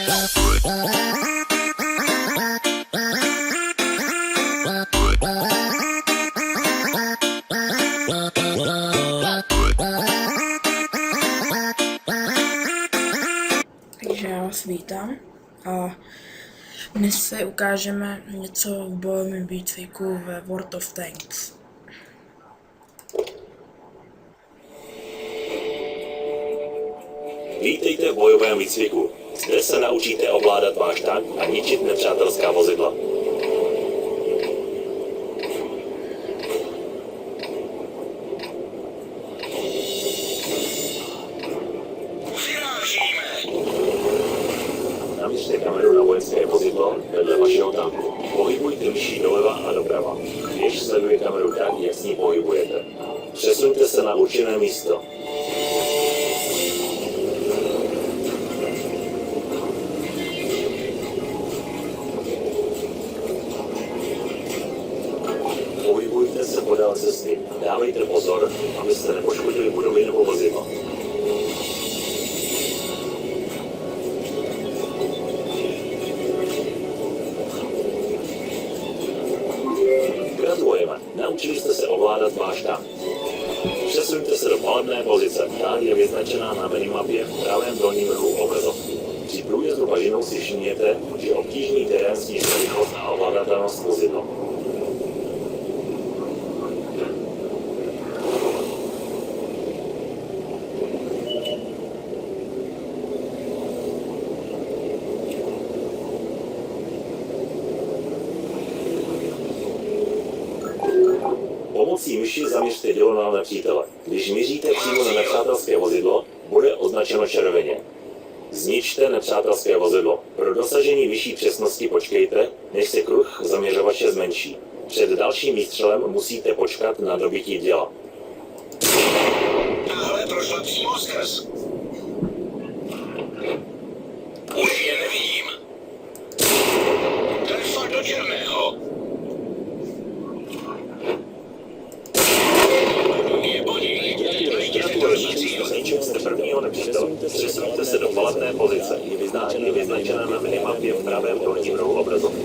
Takže já vás vítám a dnes se ukážeme něco v bojovém výcviku ve World of Tanks. Vítejte v bojovém výcviku. Zde se naučíte ovládat váš tank a ničit nepřátelská vozidla. Naměřte kameru na vojenské vozidlo vedle vašeho tanku. Pohybujte myší doleva a doprava. Běž sleduje kameru tak, jak s ní pohybujete. Přesuňte se na určené místo. Pohybujte se podél cesty. Dávejte pozor, abyste nepoškodili budovy nebo vozidlo. Gratulujeme, naučili jste se ovládat váš tank. Přesuňte se do palebné pozice, ta je vyznačená na minimapě v pravém dolním rohu obrazovky. Při průjezdu bažinou si všimněte, že obtížný terén snižuje rychlost a ovladatelnost vozidla. Pomocí myši zaměřte dělo na nepřítele. Když míříte přímo na nepřátelské vozidlo, bude označeno červeně. Zničte nepřátelské vozidlo. Pro dosažení vyšší přesnosti počkejte, než se kruh zaměřovače zmenší. Před dalším výstřelem musíte počkat na dobytí děla. Tahle prošla přímo skrz. Už je nevidím. Trefa do černého. Zničili jste prvního nepřítele. Přesuňte se do palebné pozice. Je vyznačena na minimapě v pravém dolním rohu obrazovky.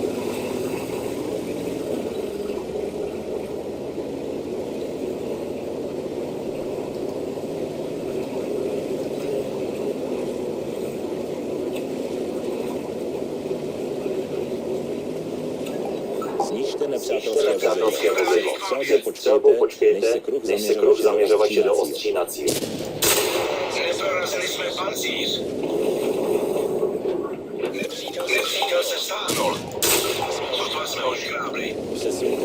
Zničte nepřátelské vozidlo. Před střelbou počkejte, než se kruh zaměřovače doostří na cíl. Neprorazili jsme pancíř. Nepřítel se stáhnul. Sotva jsme ho škrábli.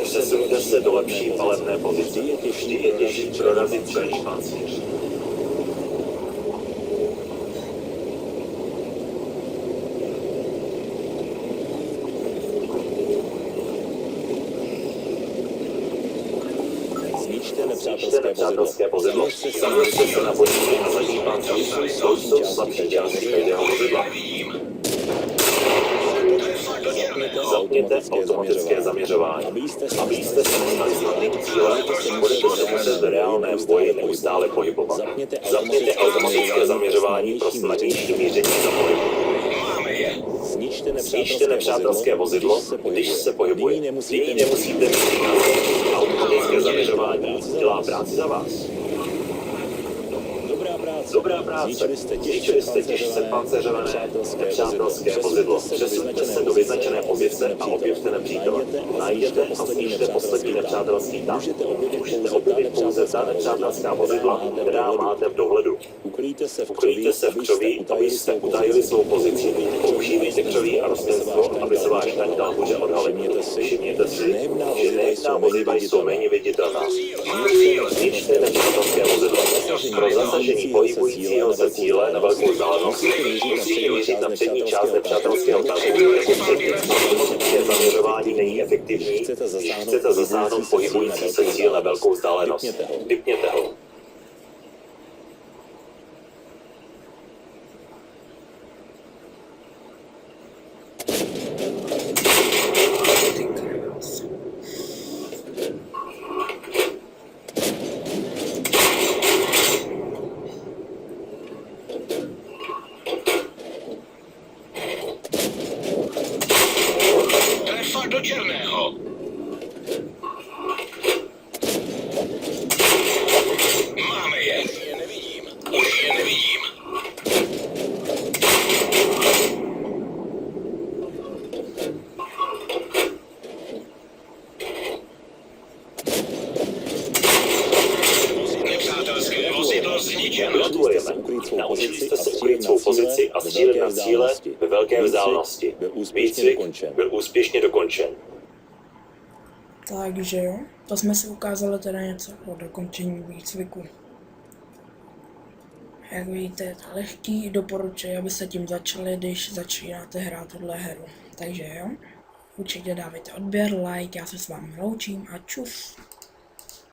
Přesuňte se do lepší palebné pozice. Vždy je těžší prorazit celý pancíř. Zničte nepřátelské vozidlo. Zaměřte se na vozidlo na zadní pancíř. To jsou slabší části každého vozidla. Zapněte automatické zaměřování. Abyste se nestali snadným cílem, budete se muset v reálném boji neustále pohybovat. Zapněte automatické zaměřování pro snadnější míření za pohybu. Zničte nepřátelské vozidlo, když se pohybuje. Nyní nemusíte mít automatické zaměřování dělá práci za vás. Dobrá práce. Zničili jste těžce pancéřované nepřátelské vozidlo. Přesuňte se do vyznačené pozice a objevte nepřítele. Najděte a zničte poslední nepřátelský tank. Můžete objevit pouze ta nepřátelská vozidla, která máte v dohledu. Ukryjte se v křoví, abyste utajili svou pozici. Používejte křoví a rostlinstvo, aby se váš tank dal hůře odhalit. Všimněte si, že nejedná vozidla jsou méně viditelná. Zničte nepřátelské vozidlo. Pro zasažení pohybujícího se cíle na velkou vzdálenost musíte mířit na přední část nepřátelského tanku jako přední. Automatické zaměřování není efektivní, když chcete zasáhnout pohybující se cíl na velkou vzdálenost. Vypněte ho. do černého. Máme je. Už je nevidím. Nepřátelské vozidlo zničeno. Gratulujeme. Naučili jste se ukrýt svou pozici a střílet na cíle ve velké vzdálenosti. Výcvik byl úspěšně dokončen. Takže jo, to jsme si ukázali teda něco o dokončení výcviku. Jak vidíte, je to lehký, doporučuji, abyste tím začali, když začínáte hrát tuhle hru. Takže jo, určitě dávejte odběr, like, já se s vámi loučím a čus.